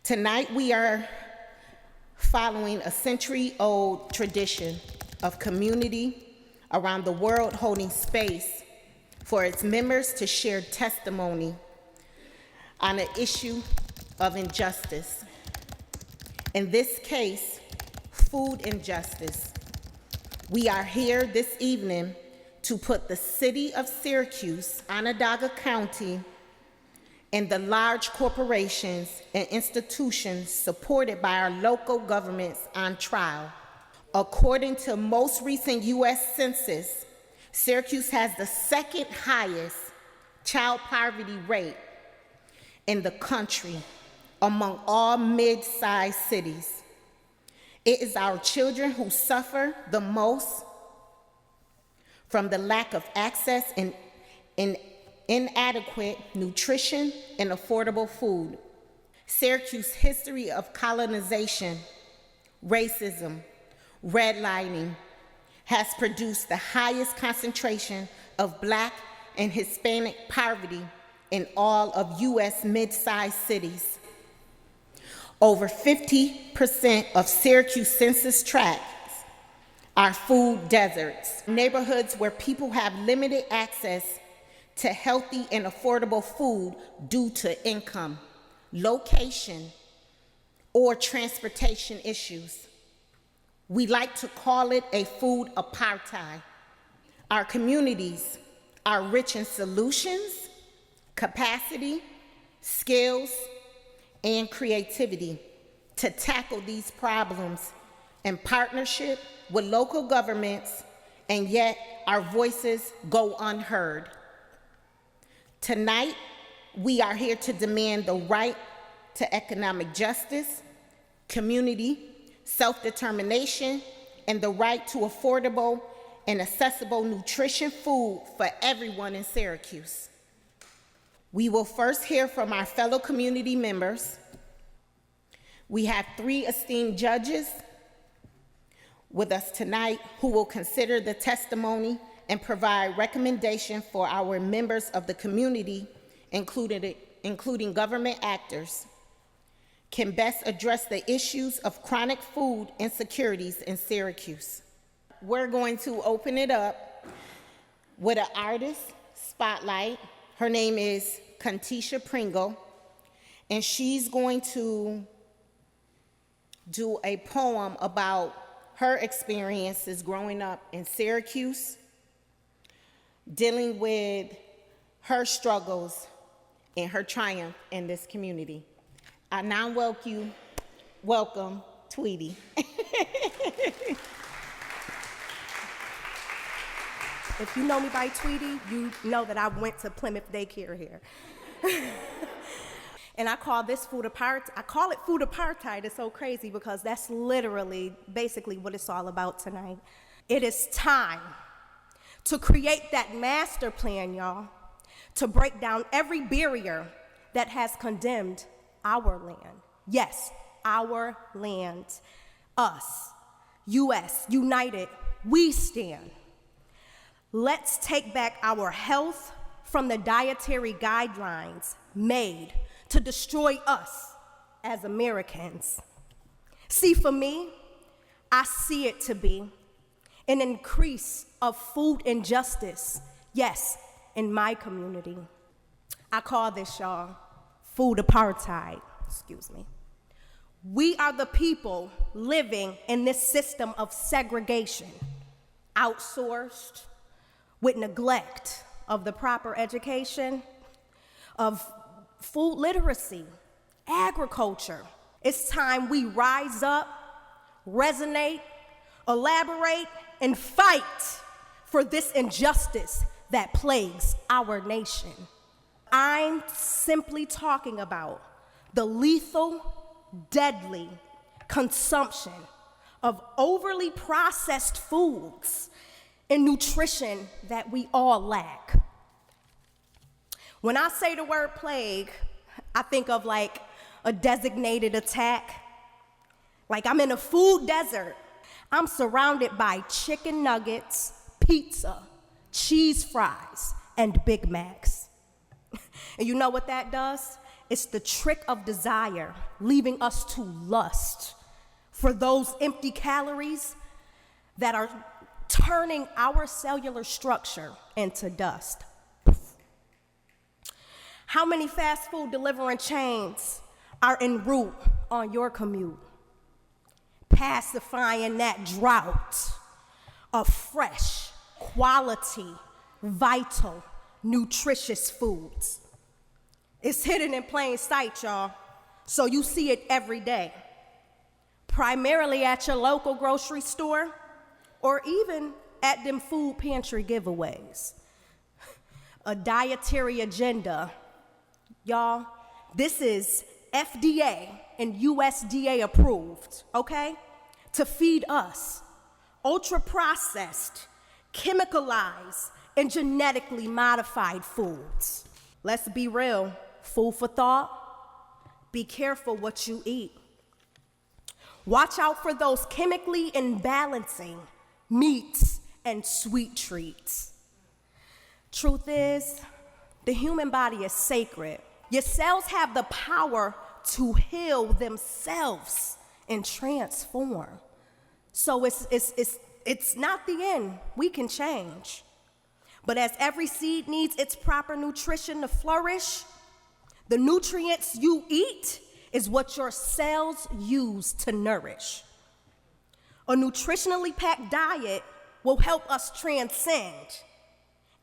Tonight we are following a century-old tradition of community around the world holding space for its members to share testimony on an issue of injustice. In this case, food injustice. We are here this evening to put the city of Syracuse, Onondaga County, and the large corporations and institutions supported by our local governments on trial. According to most recent U.S. Census, Syracuse has the second highest child poverty rate in the country among all mid-sized cities. It is our children who suffer the most from the lack of access and inadequate nutrition and affordable food. Syracuse's history of colonization, racism, redlining has produced the highest concentration of Black and Hispanic poverty in all of U.S. mid-sized cities. Over 50% of Syracuse census tracts are food deserts, neighborhoods where people have limited access to healthy and affordable food due to income, location, or transportation issues. We like to call it a food apartheid. Our communities are rich in solutions, capacity, skills, and creativity to tackle these problems in partnership with local governments, and yet our voices go unheard. Tonight, we are here to demand the right to economic justice, community, self-determination, and the right to affordable and accessible nutrition food for everyone in Syracuse. We will first hear from our fellow community members. We have 3 esteemed judges with us tonight who will consider the testimony and provide recommendation for our members of the community, including government actors, can best address the issues of chronic food insecurities in Syracuse. We're going to open it up with an artist spotlight. Her name is Kantisha Pringle, and she's going to do a poem about her experiences growing up in Syracuse, dealing with her struggles and her triumph in this community. I now welcome Tweety. If you know me by Tweety, you know that I went to Plymouth Daycare here. And I call this food apartheid. I call it food apartheid. It's so crazy because that's literally, basically what it's all about tonight. It is time to create that master plan, y'all, to break down every barrier that has condemned our land. Yes, our land. Us, U.S., united, we stand. Let's take back our health from the dietary guidelines made to destroy us as Americans. See, for me, I see it to be an increase of food injustice, yes, in my community. I call this, y'all, food apartheid, excuse me. We are the people living in this system of segregation, outsourced, with neglect of the proper education, of food literacy, agriculture. It's time we rise up, resonate, elaborate, and fight for this injustice that plagues our nation. I'm simply talking about the lethal, deadly consumption of overly processed foods and nutrition that we all lack. When I say the word plague, I think of like a designated attack. Like I'm in a food desert. I'm surrounded by chicken nuggets, pizza, cheese fries, and Big Macs. And you know what that does? It's the trick of desire, leaving us to lust for those empty calories that are turning our cellular structure into dust. How many fast food delivering chains are en route on your commute, pacifying that drought of fresh, quality, vital, nutritious foods? It's hidden in plain sight, y'all, so you see it every day, primarily at your local grocery store or even at them food pantry giveaways. A dietary agenda. Y'all, this is FDA and USDA approved, okay? To feed us ultra-processed, chemicalized, and genetically modified foods. Let's be real, food for thought. Be careful what you eat. Watch out for those chemically imbalancing meats and sweet treats. Truth is, the human body is sacred. Your cells have the power to heal themselves and transform. So it's not the end. We can change. But as every seed needs its proper nutrition to flourish, the nutrients you eat is what your cells use to nourish. A nutritionally packed diet will help us transcend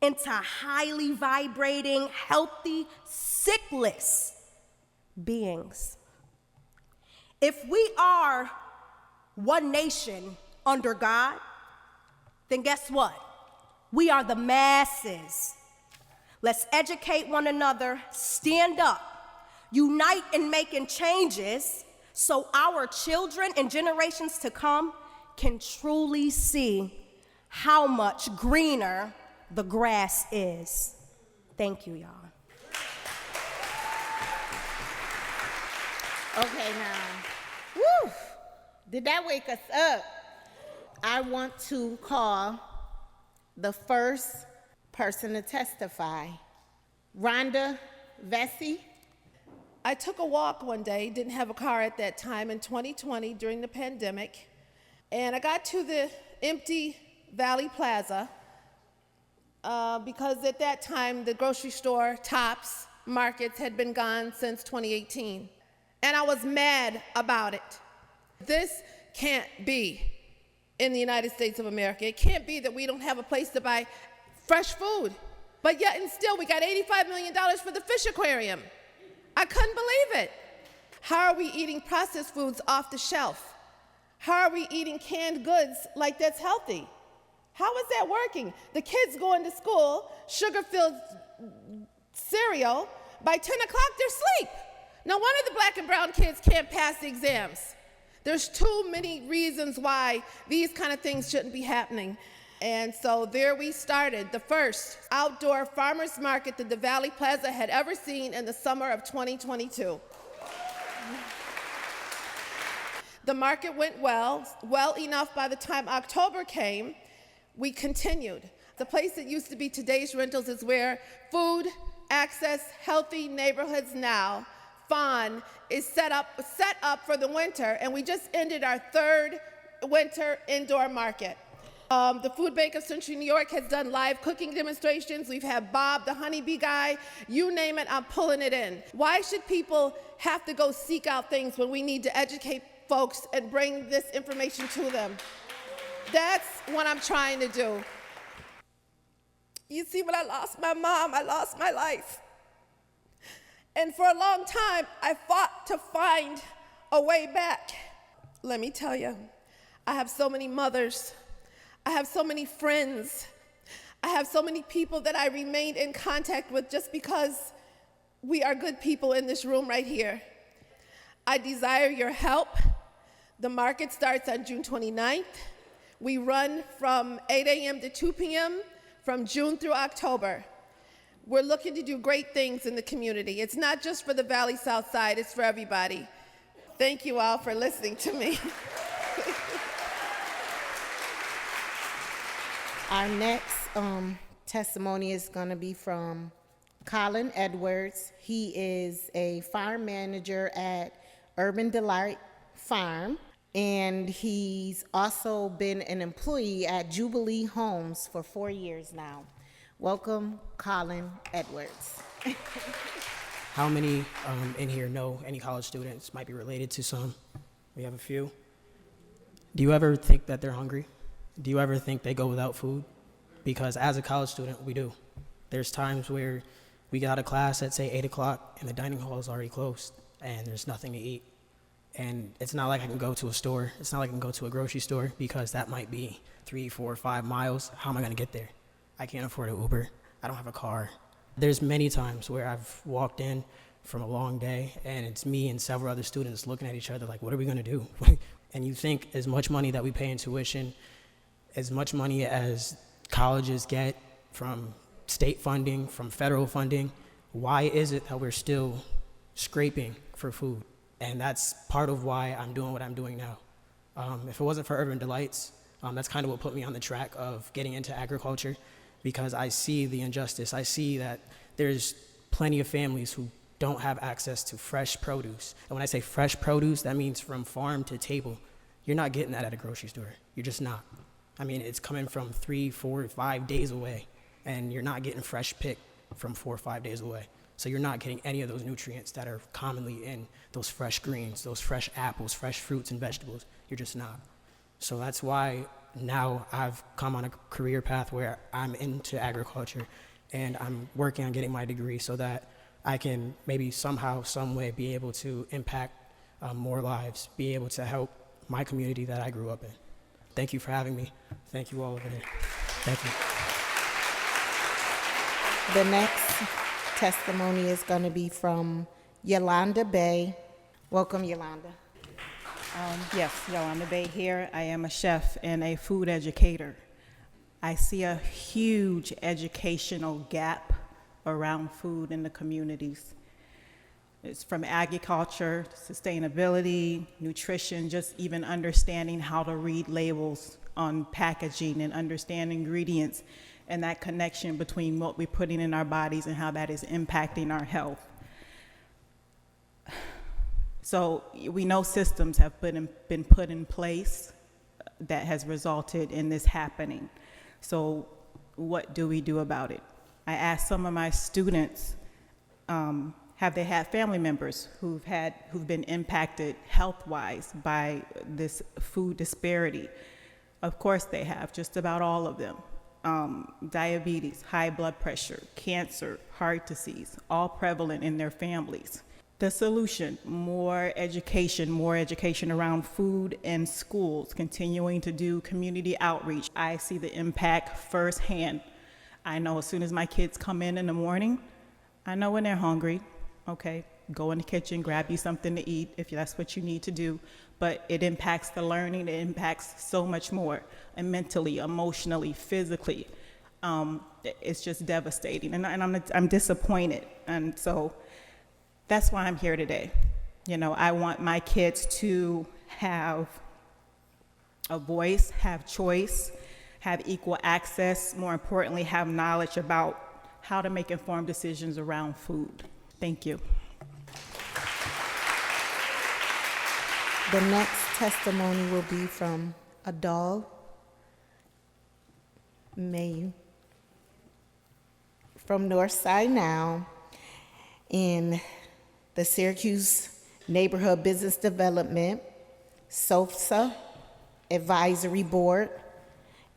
into highly vibrating, healthy, sickless beings. If we are one nation under God, then guess what? We are the masses. Let's educate one another, stand up, unite in making changes so our children and generations to come can truly see how much greener the grass is. Thank you, y'all. Okay, now, woo, did that wake us up? I want to call the first person to testify. Rhonda Vesey. I took a walk one day, didn't have a car at that time in 2020 during the pandemic, and I got to the empty Valley Plaza because at that time the grocery store, Tops, Markets had been gone since 2018. And I was mad about it. This can't be in the United States of America. It can't be that we don't have a place to buy fresh food. But yet and still we got $85 million for the fish aquarium. I couldn't believe it. How are we eating processed foods off the shelf? How are we eating canned goods like that's healthy? How is that working? The kids going to school, sugar-filled cereal, by 10 o'clock they're asleep. No wonder the black and brown kids can't pass the exams. There's too many reasons why these kind of things shouldn't be happening. And so there we started, the first outdoor farmers market that the Valley Plaza had ever seen in the summer of 2022. The market went well enough by the time October came, we continued. The place that used to be Today's Rentals is where Food Access Healthy Neighborhoods Now, FON, is set up for the winter, and we just ended our third winter indoor market. The Food Bank of Central New York has done live cooking demonstrations. We've had Bob, the honeybee guy, you name it, I'm pulling it in. Why should people have to go seek out things when we need to educate folks and bring this information to them? That's what I'm trying to do. You see, when I lost my mom, I lost my life. And for a long time, I fought to find a way back. Let me tell you, I have so many mothers. I have so many friends. I have so many people that I remained in contact with just because we are good people in this room right here. I desire your help. The market starts on June 29th. We run from 8 a.m. to 2 p.m. from June through October. We're looking to do great things in the community. It's not just for the Valley South Side, it's for everybody. Thank you all for listening to me. Our next testimony is going to be from Colin Edwards. He is a farm manager at Urban Delight Farm, and he's also been an employee at Jubilee Homes for 4 years now. Welcome, Colin Edwards. How many in here know any college students? Might be related to some. We have a few. Do you ever think that they're hungry? Do you ever think they go without food? Because as a college student, we do. There's times where we get out of class at, say, 8 o'clock, and the dining hall is already closed, and there's nothing to eat. And it's not like I can go to a store. It's not like I can go to a grocery store, because that might be 3, 4, 5 miles. How am I going to get there? I can't afford an Uber. I don't have a car. There's many times where I've walked in from a long day, and it's me and several other students looking at each other like, what are we going to do? And you think as much money that we pay in tuition, as much money as colleges get from state funding, from federal funding, why is it that we're still scraping for food? And that's part of why I'm doing what I'm doing now. If it wasn't for Urban Delights, that's kind of what put me on the track of getting into agriculture, because I see the injustice. I see that there's plenty of families who don't have access to fresh produce. And when I say fresh produce, that means from farm to table. You're not getting that at a grocery store. You're just not. I mean, it's coming from 3, 4, 5 days away, and you're not getting fresh pick from 4 or 5 days away. So you're not getting any of those nutrients that are commonly in those fresh greens, those fresh apples, fresh fruits and vegetables. You're just not. So that's why now I've come on a career path where I'm into agriculture, and I'm working on getting my degree so that I can maybe somehow, some way be able to impact more lives, be able to help my community that I grew up in. Thank you for having me. Thank you all over there. Thank you. The next testimony is going to be from Yolanda Bay. Welcome, Yolanda. Yes, Yolanda Bay here. I am a chef and a food educator. I see a huge educational gap around food in the communities. It's from agriculture, sustainability, nutrition, just even understanding how to read labels on packaging and understand ingredients and that connection between what we're putting in our bodies and how that is impacting our health. So we know systems have been put in place that has resulted in this happening. So what do we do about it? I asked some of my students, have they had family members who've been impacted health-wise by this food disparity? Of course they have, just about all of them. Diabetes, high blood pressure, cancer, heart disease, all prevalent in their families. The solution, more education around food in schools, continuing to do community outreach. I see the impact firsthand. I know as soon as my kids come in the morning, I know when they're hungry. Okay, go in the kitchen, grab you something to eat if that's what you need to do. But it impacts the learning, it impacts so much more, and mentally, emotionally, physically. It's just devastating, and I'm disappointed. And so that's why I'm here today. You know, I want my kids to have a voice, have choice, have equal access, more importantly, have knowledge about how to make informed decisions around food. Thank you. The next testimony will be from Adol Mayu from Northside Now in the Syracuse Neighborhood Business Development, SOFSA Advisory Board,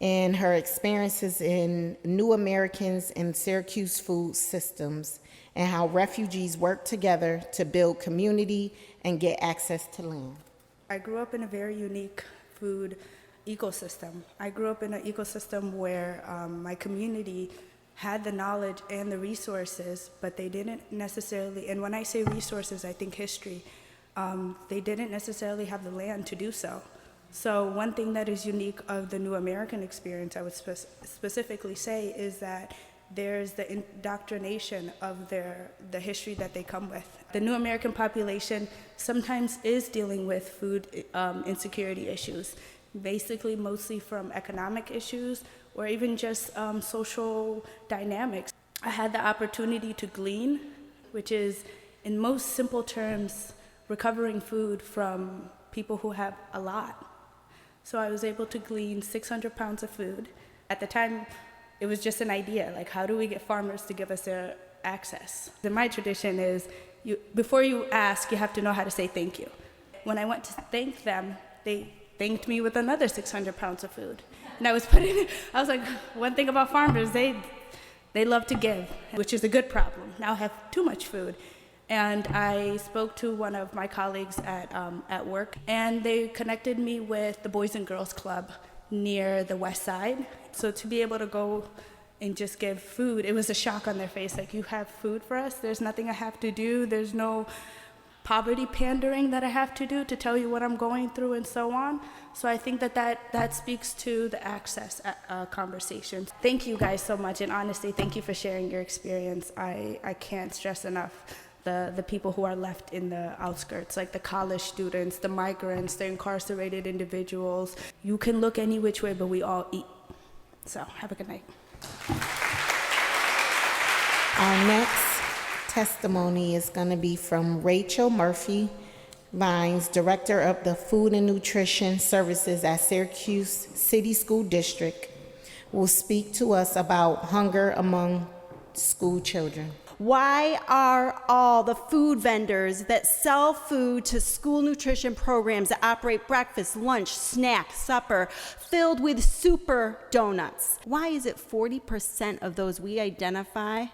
and her experiences in New Americans and Syracuse food systems, and how refugees work together to build community and get access to land. I grew up in a very unique food ecosystem. I grew up in an ecosystem where my community had the knowledge and the resources, but they didn't necessarily, and when I say resources, I think history, they didn't necessarily have the land to do so. So one thing that is unique of the New American experience, I would specifically say, is that there's the indoctrination of the history that they come with. The New American population sometimes is dealing with food insecurity issues, basically mostly from economic issues or even just social dynamics. I had the opportunity to glean, which is, in most simple terms, recovering food from people who have a lot. So I was able to glean 600 pounds of food. At the time, it was just an idea, like how do we get farmers to give us their access? In my tradition is, before you ask, you have to know how to say thank you. When I went to thank them, they thanked me with another 600 pounds of food. And I was like, one thing about farmers, they love to give, which is a good problem. Now I have too much food. And I spoke to one of my colleagues at work, and they connected me with the Boys and Girls Club near the West Side. So to be able to go and just give food, it was a shock on their face, like, you have food for us? There's nothing I have to do. There's no poverty pandering that I have to do to tell you what I'm going through and so on. So I think that speaks to the access conversations. Thank you guys so much, and honestly, thank you for sharing your experience. I can't stress enough the people who are left in the outskirts, like the college students, the migrants, the incarcerated individuals. You can look any which way, but we all eat. So have a good night. Our next testimony is going to be from Rachel Murphy Lines, Director of the Food and Nutrition Services at Syracuse City School District, will speak to us about hunger among school children. Why are all the food vendors that sell food to school nutrition programs that operate breakfast, lunch, snack, supper, filled with super donuts? Why is it 40% of those we identify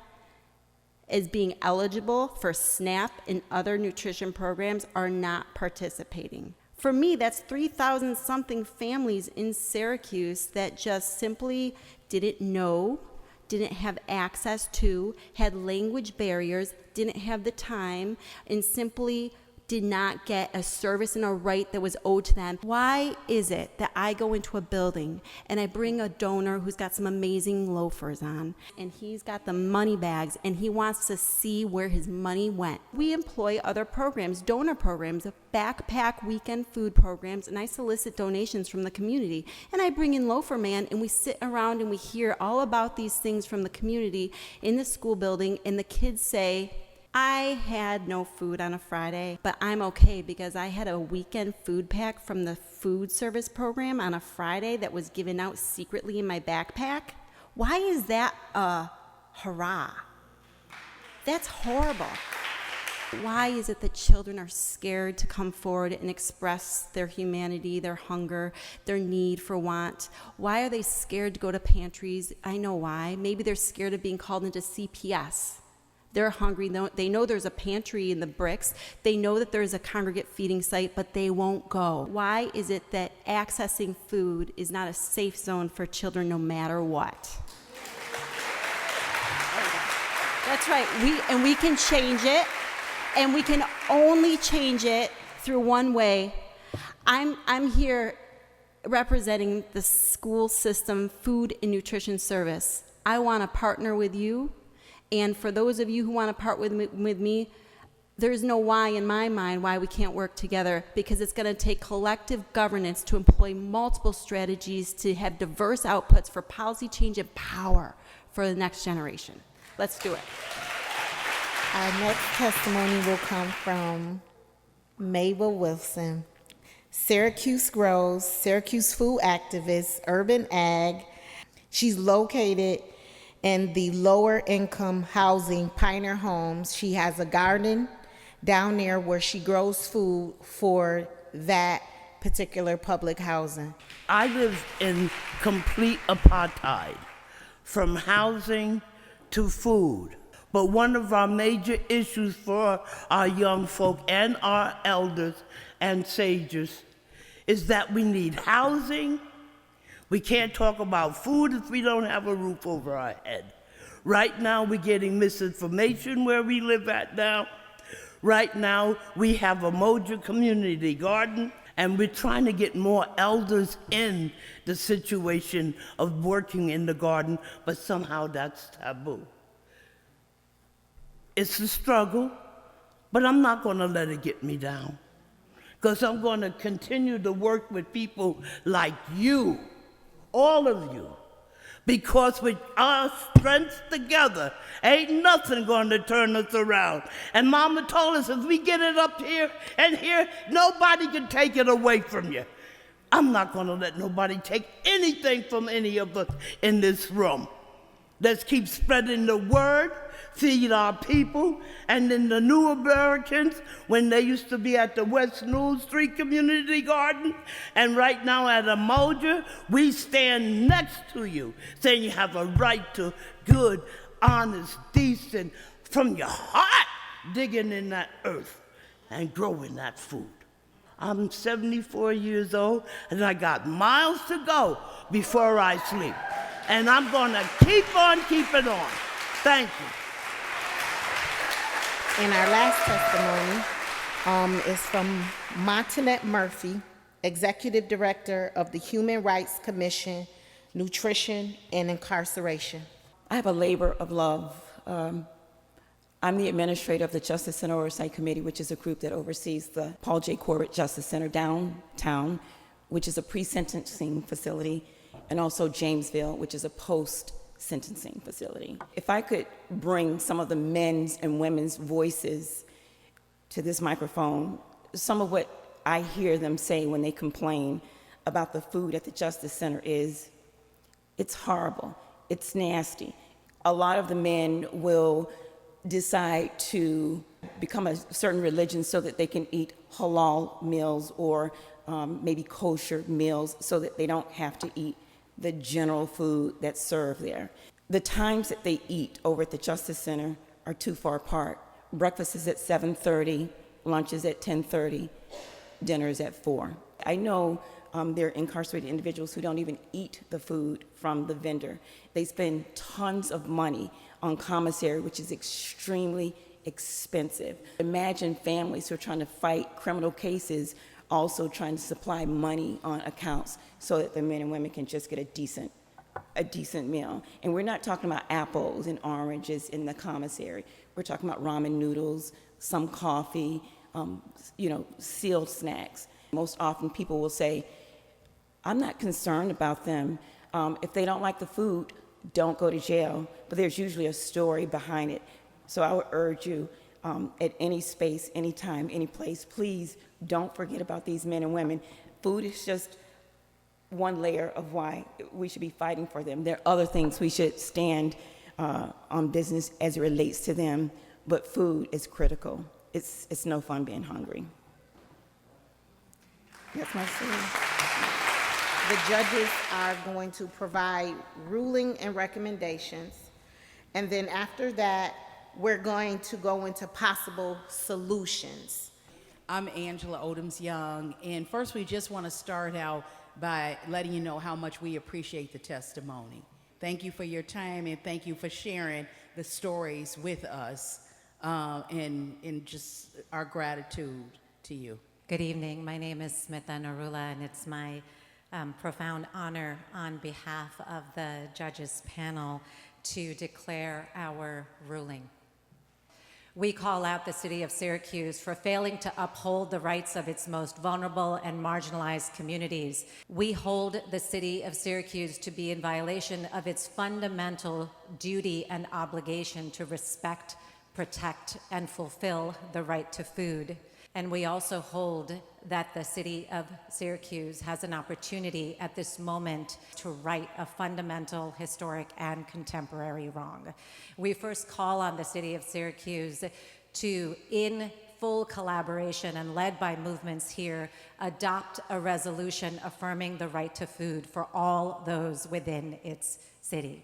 as being eligible for SNAP and other nutrition programs are not participating? For me, that's 3,000 something families in Syracuse that just simply didn't know, didn't have access to, had language barriers, didn't have the time, and simply did not get a service and a right that was owed to them. Why is it that I go into a building and I bring a donor who's got some amazing loafers on, and he's got the money bags, and he wants to see where his money went? We employ other programs, donor programs, backpack weekend food programs, and I solicit donations from the community. And I bring in Loafer Man, and we sit around and we hear all about these things from the community in the school building, and the kids say, I had no food on a Friday, but I'm okay because I had a weekend food pack from the food service program on a Friday that was given out secretly in my backpack. Why is that a hurrah? That's horrible. Why is it that children are scared to come forward and express their humanity, their hunger, their need for want? Why are they scared to go to pantries? I know why. Maybe they're scared of being called into CPS. They're hungry. They know there's a pantry in the bricks. They know that there's a congregate feeding site, but they won't go. Why is it that accessing food is not a safe zone for children no matter what? That's right. We can change it, and we can only change it through one way. I'm here representing the school system food and nutrition service. I want to partner with you. And for those of you who want to part with me, there's no why in my mind why we can't work together, because it's going to take collective governance to employ multiple strategies to have diverse outputs for policy change and power for the next generation. Let's do it. Our next testimony will come from Mabel Wilson, Syracuse Grows, Syracuse food activist, urban ag. She's located in the lower income housing Pioneer Homes. She has a garden down there where she grows food for that particular public housing. I live in complete apartheid, from housing to food. But one of our major issues for our young folk and our elders and sages is that we need housing. We can't talk about food if we don't have a roof over our head. Right now, we're getting misinformation where we live at now. Right now, we have a Moja community garden, and we're trying to get more elders in the situation of working in the garden, but somehow that's taboo. It's a struggle, but I'm not going to let it get me down, because I'm going to continue to work with people like you, all of you, Because with our strengths together, ain't nothing going to turn us around. And Mama told us, if we get it up here and here, nobody can take it away from you. I'm not going to let nobody take anything from any of us in this room. Let's keep spreading the word, feed our people, and then the new Americans, when they used to be at the West Newell Street Community Garden, and right now at Umoja, we stand next to you, saying you have a right to good, honest, decent, from your heart, digging in that earth and growing that food. I'm 74 years old, and I got miles to go before I sleep. And I'm going to keep on keeping on. Thank you. And our last testimony is from Montanette Murphy, Executive Director of the Human Rights Commission, Nutrition and Incarceration. I have a labor of love. I'm the administrator of the Justice Center Oversight Committee, which is a group that oversees the Paul J. Corbett Justice Center downtown, which is a pre-sentencing facility, and also Jamesville, which is a post-sentencing facility. If I could bring some of the men's and women's voices to this microphone, some of what I hear them say when they complain about the food at the Justice Center is, it's horrible, it's nasty. A lot of the men will decide to become a certain religion so that they can eat halal meals or maybe kosher meals so that they don't have to eat the general food that's served there. The times that they eat over at the Justice Center are too far apart. Breakfast is at 7:30, lunch is at 10:30, dinner is at 4. I know there are incarcerated individuals who don't even eat the food from the vendor. They spend tons of money on commissary, which is extremely expensive. Imagine families who are trying to fight criminal cases also trying to supply money on accounts so that the men and women can just get a decent meal. And we're not talking about apples and oranges in the commissary. We're talking about ramen noodles, some coffee, sealed snacks. Most often people will say, I'm not concerned about them. If they don't like the food, don't go to jail. But there's usually a story behind it. So I would urge you, at any space, any time, any place, please don't forget about these men and women. Food is just one layer of why we should be fighting for them. There are other things we should stand on business as it relates to them, but food is critical. It's no fun being hungry. That's my story. The judges are going to provide ruling and recommendations, and then after that, we're going to go into possible solutions. I'm Angela Odoms-Young, and first we just want to start out by letting you know how much we appreciate the testimony. Thank you for your time, and thank you for sharing the stories with us, and just our gratitude to you. Good evening. My name is Smitha Narula, and it's my profound honor on behalf of the judges panel to declare our ruling. We call out the city of Syracuse for failing to uphold the rights of its most vulnerable and marginalized communities. We hold the city of Syracuse to be in violation of its fundamental duty and obligation to respect, protect, and fulfill the right to food. And we also hold that the city of Syracuse has an opportunity at this moment to right a fundamental, historic, and contemporary wrong. We first call on the city of Syracuse to, in full collaboration and led by movements here, adopt a resolution affirming the right to food for all those within its city.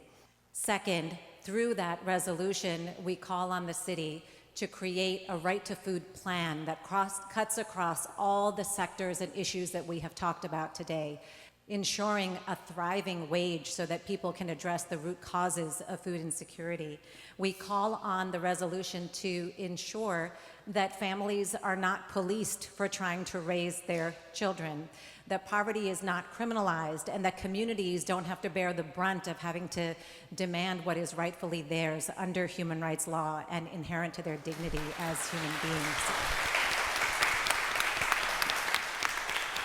Second, through that resolution, we call on the city to create a right to food plan that cuts across all the sectors and issues that we have talked about today, ensuring a thriving wage so that people can address the root causes of food insecurity. We call on the resolution to ensure that families are not policed for trying to raise their children, that poverty is not criminalized, and that communities don't have to bear the brunt of having to demand what is rightfully theirs under human rights law and inherent to their dignity as human beings.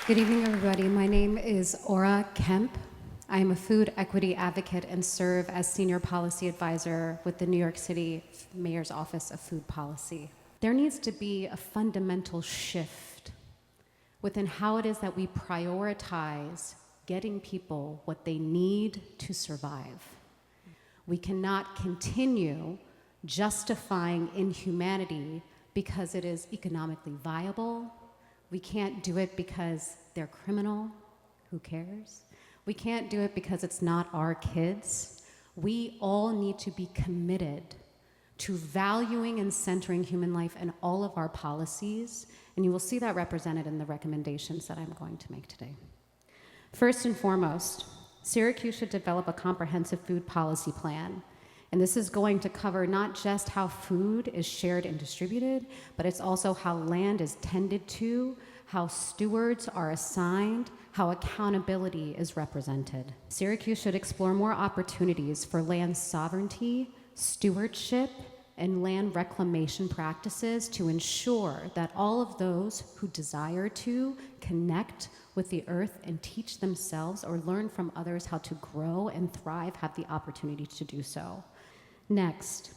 Good evening, everybody. My name is Aura Kemp. I am a food equity advocate and serve as senior policy advisor with the New York City Mayor's Office of Food Policy. There needs to be a fundamental shift within how it is that we prioritize getting people what they need to survive. We cannot continue justifying inhumanity because it is economically viable. We can't do it because they're criminal. Who cares? We can't do it because it's not our kids. We all need to be committed to valuing and centering human life in all of our policies, and you will see that represented in the recommendations that I'm going to make today. First and foremost, Syracuse should develop a comprehensive food policy plan. And this is going to cover not just how food is shared and distributed, but it's also how land is tended to, how stewards are assigned, how accountability is represented. Syracuse should explore more opportunities for land sovereignty, stewardship, and land reclamation practices to ensure that all of those who desire to connect with the earth and teach themselves or learn from others how to grow and thrive have the opportunity to do so. Next,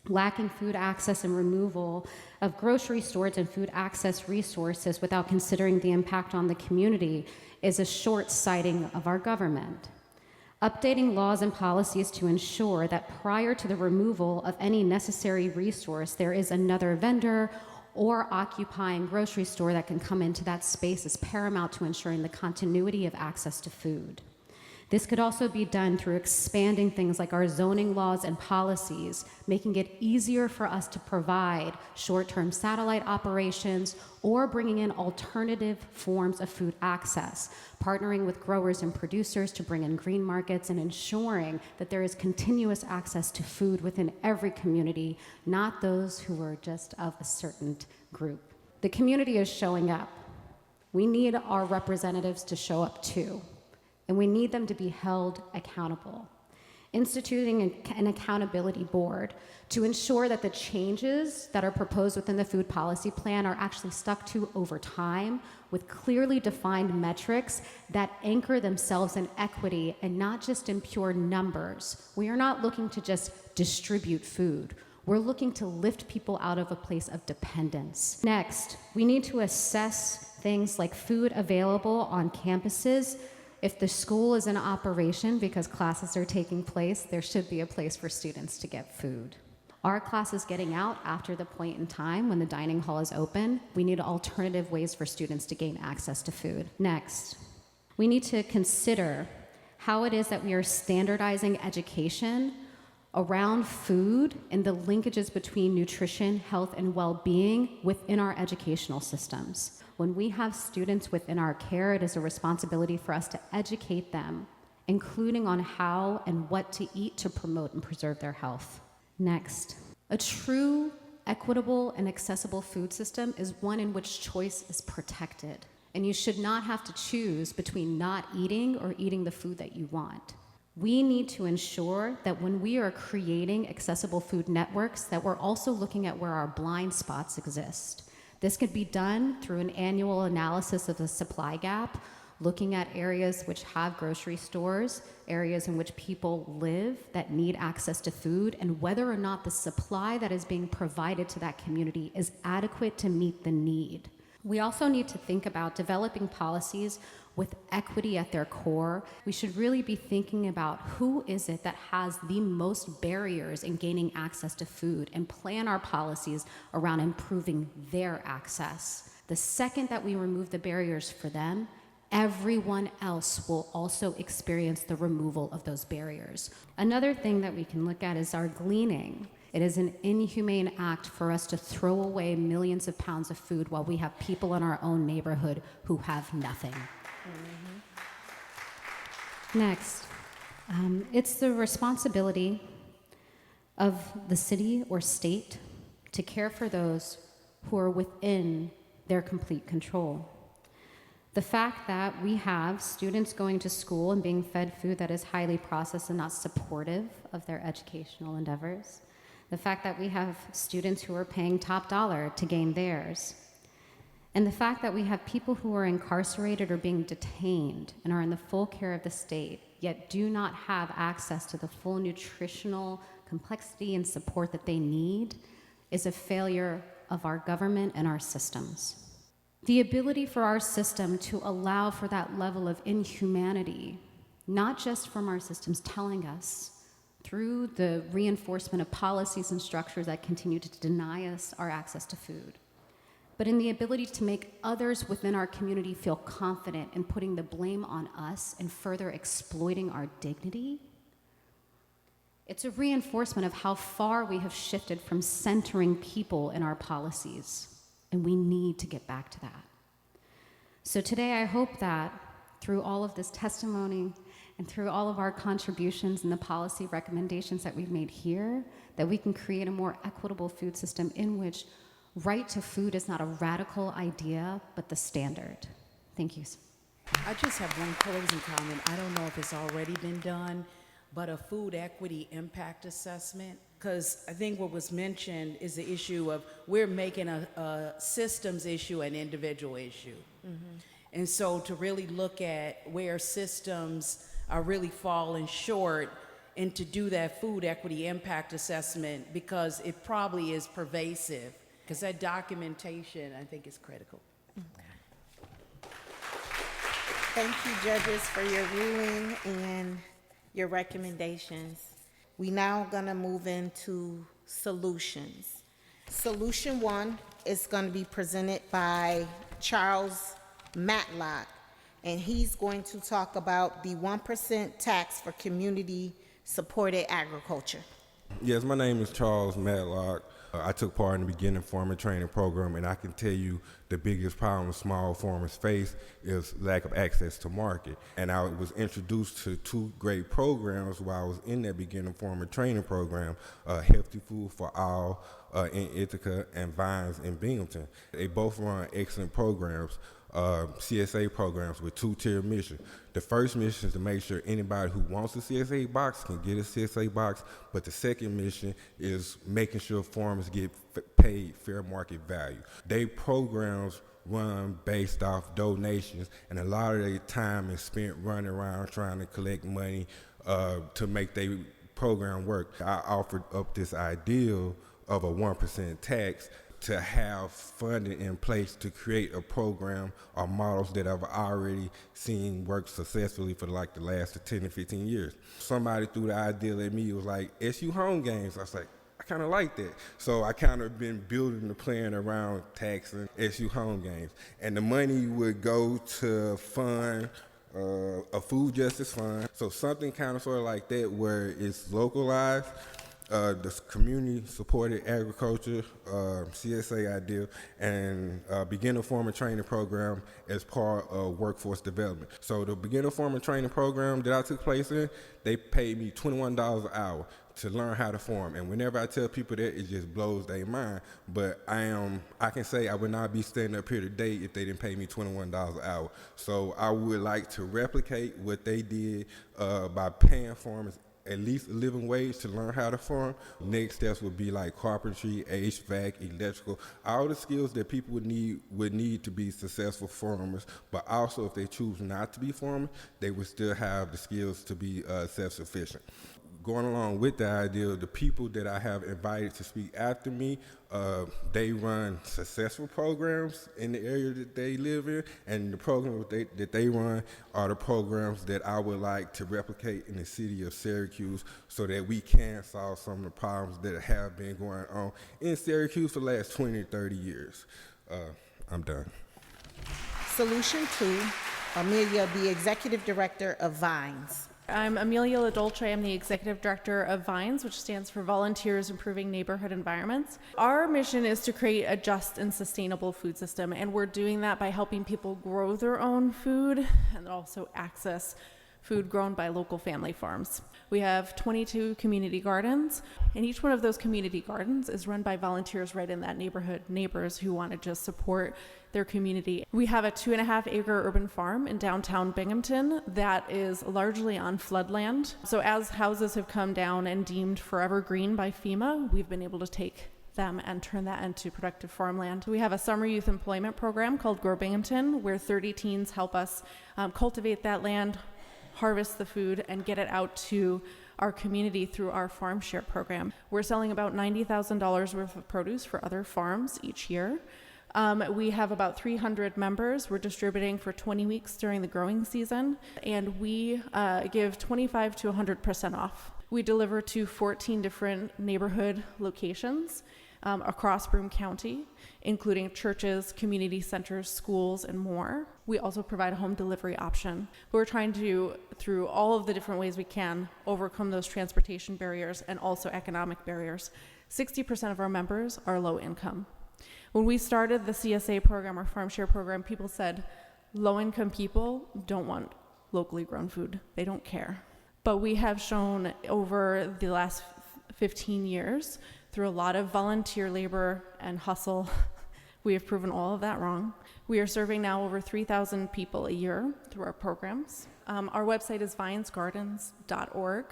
lacking food access and removal of grocery stores and food access resources without considering the impact on the community is a short-sighting of our government. Updating laws and policies to ensure that prior to the removal of any necessary resource, there is another vendor or occupying grocery store that can come into that space is paramount to ensuring the continuity of access to food. This could also be done through expanding things like our zoning laws and policies, making it easier for us to provide short-term satellite operations or bringing in alternative forms of food access, partnering with growers and producers to bring in green markets and ensuring that there is continuous access to food within every community, not those who are just of a certain group. The community is showing up. We need our representatives to show up too. And we need them to be held accountable. Instituting an accountability board to ensure that the changes that are proposed within the food policy plan are actually stuck to over time with clearly defined metrics that anchor themselves in equity and not just in pure numbers. We are not looking to just distribute food. We're looking to lift people out of a place of dependence. Next, we need to assess things like food available on campuses. If the school is in operation because classes are taking place, there should be a place for students to get food. Are classes getting out after the point in time when the dining hall is open? We need alternative ways for students to gain access to food. Next, we need to consider how it is that we are standardizing education around food and the linkages between nutrition, health, and well-being within our educational systems. When we have students within our care, it is a responsibility for us to educate them, including on how and what to eat to promote and preserve their health. Next, a true, equitable, and accessible food system is one in which choice is protected, and you should not have to choose between not eating or eating the food that you want. We need to ensure that when we are creating accessible food networks, that we're also looking at where our blind spots exist. This could be done through an annual analysis of the supply gap, looking at areas which have grocery stores, areas in which people live that need access to food, and whether or not the supply that is being provided to that community is adequate to meet the need. We also need to think about developing policies with equity at their core. We should really be thinking about who is it that has the most barriers in gaining access to food and plan our policies around improving their access. The second that we remove the barriers for them, everyone else will also experience the removal of those barriers. Another thing that we can look at is our gleaning. It is an inhumane act for us to throw away millions of pounds of food while we have people in our own neighborhood who have nothing. Next, it's the responsibility of the city or state to care for those who are within their complete control. The fact that we have students going to school and being fed food that is highly processed and not supportive of their educational endeavors. The fact that we have students who are paying top dollar to gain theirs. And the fact that we have people who are incarcerated or being detained and are in the full care of the state yet do not have access to the full nutritional complexity and support that they need is a failure of our government and our systems. The ability for our system to allow for that level of inhumanity, not just from our systems telling us through the reinforcement of policies and structures that continue to deny us our access to food, but in the ability to make others within our community feel confident in putting the blame on us and further exploiting our dignity. It's a reinforcement of how far we have shifted from centering people in our policies, and we need to get back to that. So today I hope that through all of this testimony and through all of our contributions and the policy recommendations that we've made here, that we can create a more equitable food system in which right to food is not a radical idea, but the standard. Thank you. I just have one closing comment. I don't know if it's already been done, but a food equity impact assessment, because I think what was mentioned is the issue of we're making a systems issue an individual issue. And so to really look at where systems are really falling short and to do that food equity impact assessment, because it probably is pervasive, because that documentation I think is critical. Thank you, judges, for your ruling and your recommendations. We now gonna move into solutions. Solution 1 is gonna be presented by Charles Matlock, and he's going to talk about the 1% tax for community-supported agriculture. Yes, my name is Charles Matlock. I took part in the beginning farmer training program, and I can tell you the biggest problem small farmers face is lack of access to market. And I was introduced to 2 great programs while I was in that beginning farmer training program, Healthy Food for All in Ithaca and Vines in Binghamton. They both run excellent programs. CSA programs with 2-tier mission. The first mission is to make sure anybody who wants a CSA box can get a CSA box, but the second mission is making sure farmers get paid fair market value. They programs run based off donations, and a lot of their time is spent running around trying to collect money to make their program work. I offered up this ideal of a 1% tax to have funding in place to create a program or models that I've already seen work successfully for like the last 10 to 15 years. Somebody threw the idea at me, it was like, SU home games. I was like, I kind of like that. So I kind of been building the plan around taxing SU home games. And the money would go to fund a food justice fund. So something kind of sort of like that where it's localized. The community-supported agriculture, CSA idea, and beginner farmer training program as part of workforce development. So the beginner farmer training program that I took place in, they paid me $21 an hour to learn how to farm. And whenever I tell people that, it just blows their mind. But I can say I would not be standing up here today if they didn't pay me $21 an hour. So I would like to replicate what they did by paying farmers at least a living wage to learn how to farm. Next steps would be like carpentry, HVAC, electrical, all the skills that people would need to be successful farmers, but also if they choose not to be farmers, they would still have the skills to be self-sufficient. Going along with the idea, the people that I have invited to speak after me, they run successful programs in the area that they live in, and the programs that they run are the programs that I would like to replicate in the city of Syracuse so that we can solve some of the problems that have been going on in Syracuse for the last 20 to 30 years. I'm done. Solution 2, Amelia, the Executive Director of Vines. I'm Amelia LaDolce. I'm the Executive Director of Vines, which stands for Volunteers Improving Neighborhood Environments. Our mission is to create a just and sustainable food system, and we're doing that by helping people grow their own food and also access food grown by local family farms. We have 22 community gardens, and each one of those community gardens is run by volunteers right in that neighborhood, neighbors who want to just support their community. We have a 2.5-acre urban farm in downtown Binghamton that is largely on floodland. So as houses have come down and deemed forever green by FEMA, we've been able to take them and turn that into productive farmland. We have a summer youth employment program called Grow Binghamton, where 30 teens help us cultivate that land, harvest the food and get it out to our community through our farm share program. We're selling about $90,000 worth of produce for other farms each year. We have about 300 members. We're distributing for 20 weeks during the growing season, and we give 25 to 100% off. We deliver to 14 different neighborhood locations across Broome County, including churches, community centers, schools, and more. We also provide a home delivery option. We're trying to, through all of the different ways we can, overcome those transportation barriers and also economic barriers. 60% of our members are low income. When we started the CSA program or farm share program, people said low-income people don't want locally grown food. They don't care. But we have shown over the last 15 years, through a lot of volunteer labor and hustle, we have proven all of that wrong. We are serving now over 3,000 people a year through our programs. Our website is vinesgardens.org,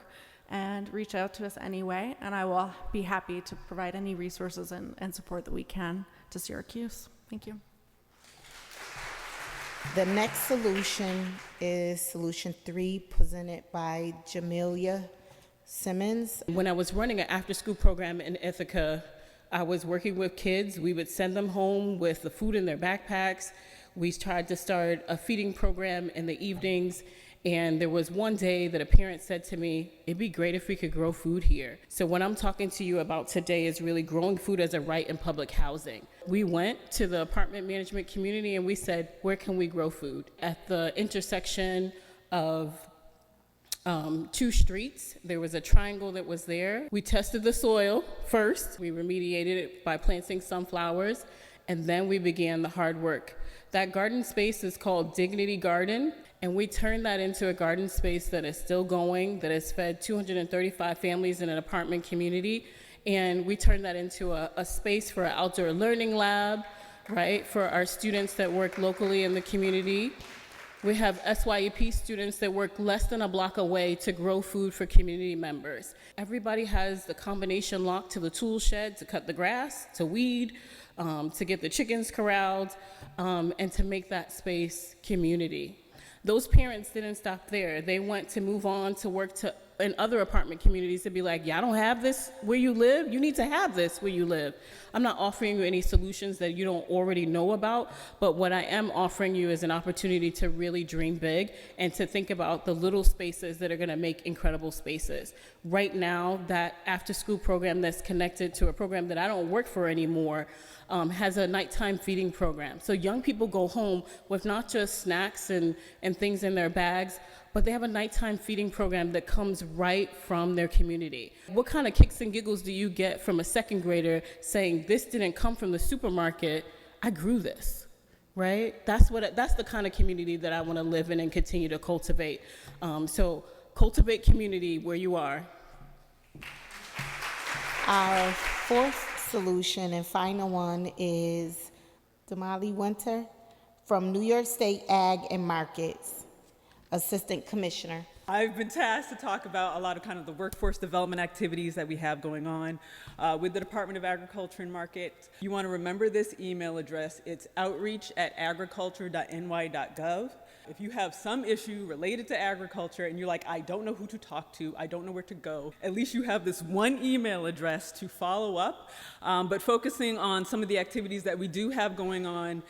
and reach out to us anyway, and I will be happy to provide any resources and support that we can to Syracuse. Thank you. The next solution is Solution 3, presented by Jamelia Simmons. When I was running an after-school program in Ithaca, I was working with kids. We would send them home with the food in their backpacks. We tried to start a feeding program in the evenings. And there was one day that a parent said to me, it'd be great if we could grow food here. So what I'm talking to you about today is really growing food as a right in public housing. We went to the apartment management community and we said, where can we grow food? At the intersection of two streets, there was a triangle that was there. We tested the soil first. We remediated it by planting sunflowers, and then we began the hard work. That garden space is called Dignity Garden, and we turned that into a garden space that is still going, that has fed 235 families in an apartment community, and we turned that into a space for an outdoor learning lab, right, for our students that work locally in the community. We have SYEP students that work less than a block away to grow food for community members. Everybody has the combination lock to the tool shed to cut the grass, to weed, to get the chickens corralled, and to make that space community. Those parents didn't stop there. They went to move on to work in other apartment communities to be like, yeah, I don't have this where you live. You need to have this where you live. I'm not offering you any solutions that you don't already know about, but what I am offering you is an opportunity to really dream big and to think about the little spaces that are gonna make incredible spaces. Right now, that after-school program that's connected to a program that I don't work for anymore has a nighttime feeding program. So young people go home with not just snacks and things in their bags, but they have a nighttime feeding program that comes right from their community. What kind of kicks and giggles do you get from a second grader saying, this didn't come from the supermarket, I grew this, right? That's the kind of community that I want to live in and continue to cultivate. So cultivate community where you are. Our fourth solution and final one is Damali Winter from New York State Ag and Markets, Assistant Commissioner. I've been tasked to talk about a lot of kind of the workforce development activities that we have going on with the Department of Agriculture and Market. You want to remember this email address. It's outreach@agriculture.ny.gov. If you have some issue related to agriculture and you're like, I don't know who to talk to, I don't know where to go, at least you have this one email address to follow up. But focusing on some of the activities that we do have going on,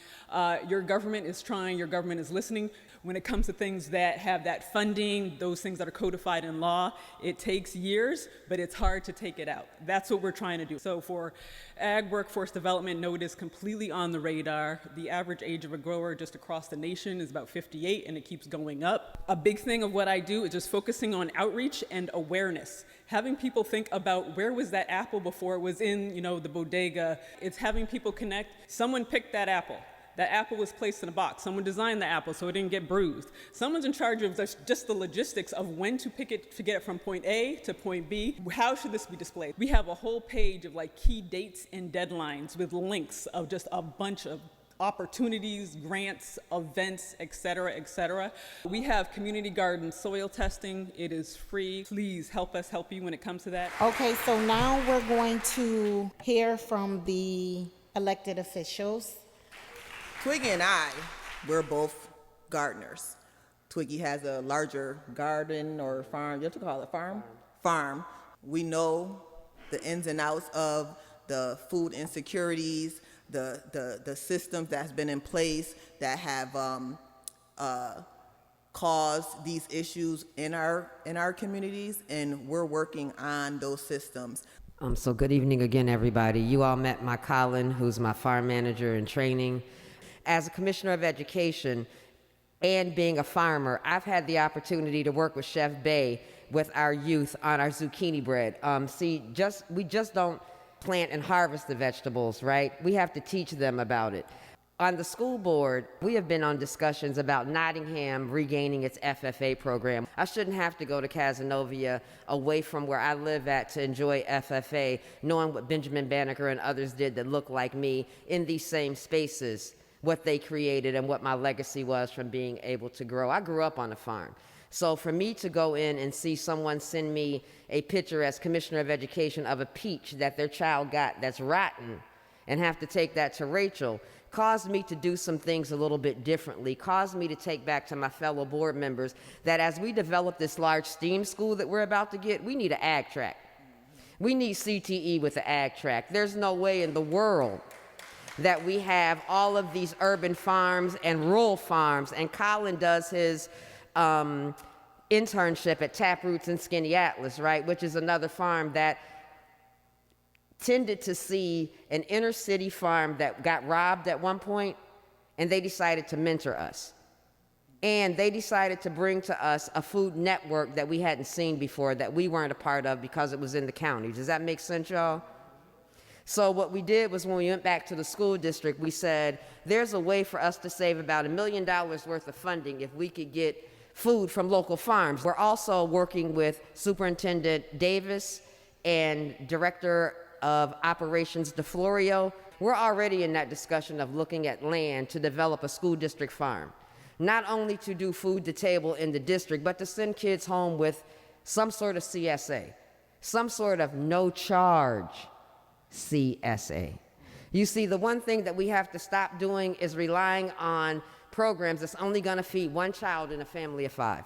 your government is trying, your government is listening. When it comes to things that have that funding, those things that are codified in law, it takes years, but it's hard to take it out. That's what we're trying to do. So for ag workforce development, no, it is completely on the radar. The average age of a grower just across the nation is about 58, and it keeps going up. A big thing of what I do is just focusing on outreach and awareness. Having people think about where was that apple before it was in, the bodega. It's having people connect. Someone picked that apple. That apple was placed in a box. Someone designed the apple so it didn't get bruised. Someone's in charge of just the logistics of when to pick it to get it from point A to point B. How should this be displayed? We have a whole page of key dates and deadlines with links of just a bunch of opportunities, grants, events, et cetera, et cetera. We have community garden soil testing. It is free. Please help us help you when it comes to that. Okay, so now we're going to hear from the elected officials. Twiggy and I, we're both gardeners. Twiggy has a larger garden or farm. You have to call it farm? Farm. We know the ins and outs of the food insecurities, the systems that's been in place that have caused these issues in our communities, and we're working on those systems. So good evening again, everybody. You all met my Colin, who's my farm manager in training. As a commissioner of education and being a farmer, I've had the opportunity to work with Chef Bay with our youth on our zucchini bread. We just don't plant and harvest the vegetables, right? We have to teach them about it. On the school board, we have been on discussions about Nottingham regaining its FFA program. I shouldn't have to go to Cazenovia away from where I live at to enjoy FFA, knowing what Benjamin Banneker and others did that look like me in these same spaces, what they created and what my legacy was from being able to grow. I grew up on a farm. So for me to go in and see someone send me a picture as Commissioner of Education of a peach that their child got that's rotten and have to take that to Rachel caused me to do some things a little bit differently, caused me to take back to my fellow board members that as we develop this large STEAM school that we're about to get, we need an ag track. We need CTE with the ag track. There's no way in the world that we have all of these urban farms and rural farms, and Colin does his internship at Taproots and Skinny Atlas, right, which is another farm that tended to see an inner city farm that got robbed at one point, and they decided to mentor us. And they decided to bring to us a food network that we hadn't seen before, that we weren't a part of because it was in the county. Does that make sense, y'all? So what we did was when we went back to the school district, we said, there's a way for us to save about $1 million worth of funding if we could get food from local farms. We're also working with Superintendent Davis and Director of Operations DeFlorio. We're already in that discussion of looking at land to develop a school district farm, not only to do food to table in the district, but to send kids home with some sort of CSA, some sort of no charge CSA. You see, the one thing that we have to stop doing is relying on programs that's only going to feed one child in a family of 5.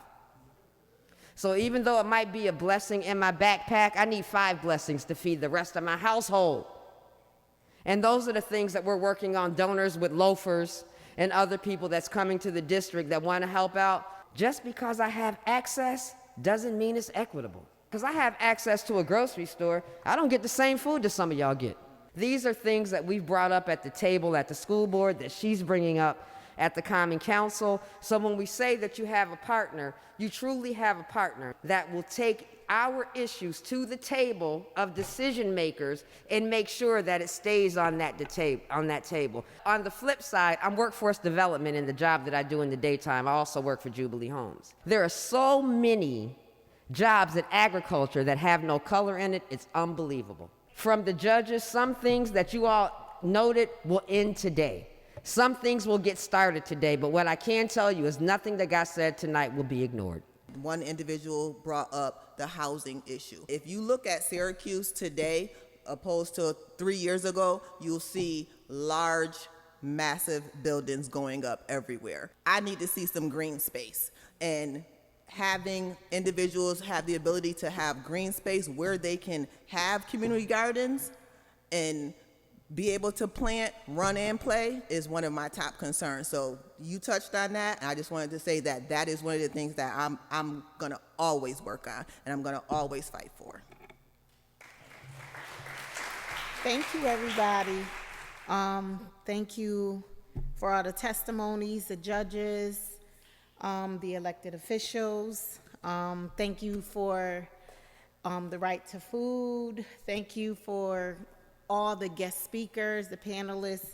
So even though it might be a blessing in my backpack, I need 5 blessings to feed the rest of my household. And those are the things that we're working on, donors with loafers and other people that's coming to the district that want to help out. Just because I have access doesn't mean it's equitable. Because I have access to a grocery store, I don't get the same food that some of y'all get. These are things that we've brought up at the table at the school board that she's bringing up at the Common Council. So when we say that you have a partner, you truly have a partner that will take our issues to the table of decision makers and make sure that it stays on that table. On the flip side, I'm workforce development in the job that I do in the daytime. I also work for Jubilee Homes. There are so many jobs in agriculture that have no color in it, it's unbelievable. From the judges, some things that you all noted will end today. Some things will get started today, but what I can tell you is nothing that got said tonight will be ignored. One individual brought up the housing issue. If you look at Syracuse today, opposed to 3 years ago, you'll see large, massive buildings going up everywhere. I need to see some green space, and having individuals have the ability to have green space where they can have community gardens and be able to plant, run, and play is one of my top concerns. So you touched on that, and I just wanted to say that that is one of the things that I'm going to always work on, and I'm going to always fight for. Thank you, everybody. Thank you for all the testimonies, the judges, the elected officials. Thank you for the right to food. Thank you for all the guest speakers, the panelists.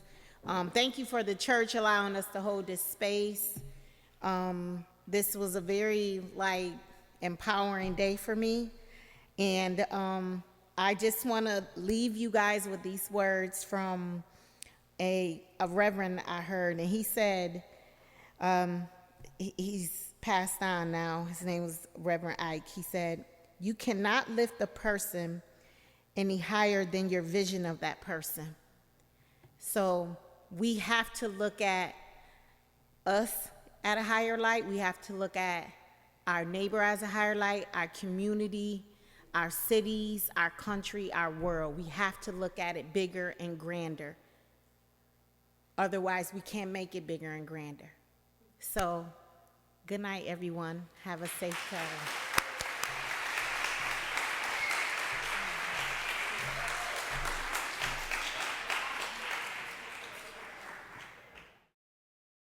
Thank you for the church allowing us to hold this space. This was a very empowering day for me. And I just want to leave you guys with these words from a reverend I heard. And he said, he's passed on now. His name was Reverend Ike. He said, "You cannot lift a person any higher than your vision of that person." So we have to look at us at a higher light, we have to look at our neighbor as a higher light, our community, our cities, our country, our world. We have to look at it bigger and grander. Otherwise, we can't make it bigger and grander. So, good night, everyone. Have a safe travel.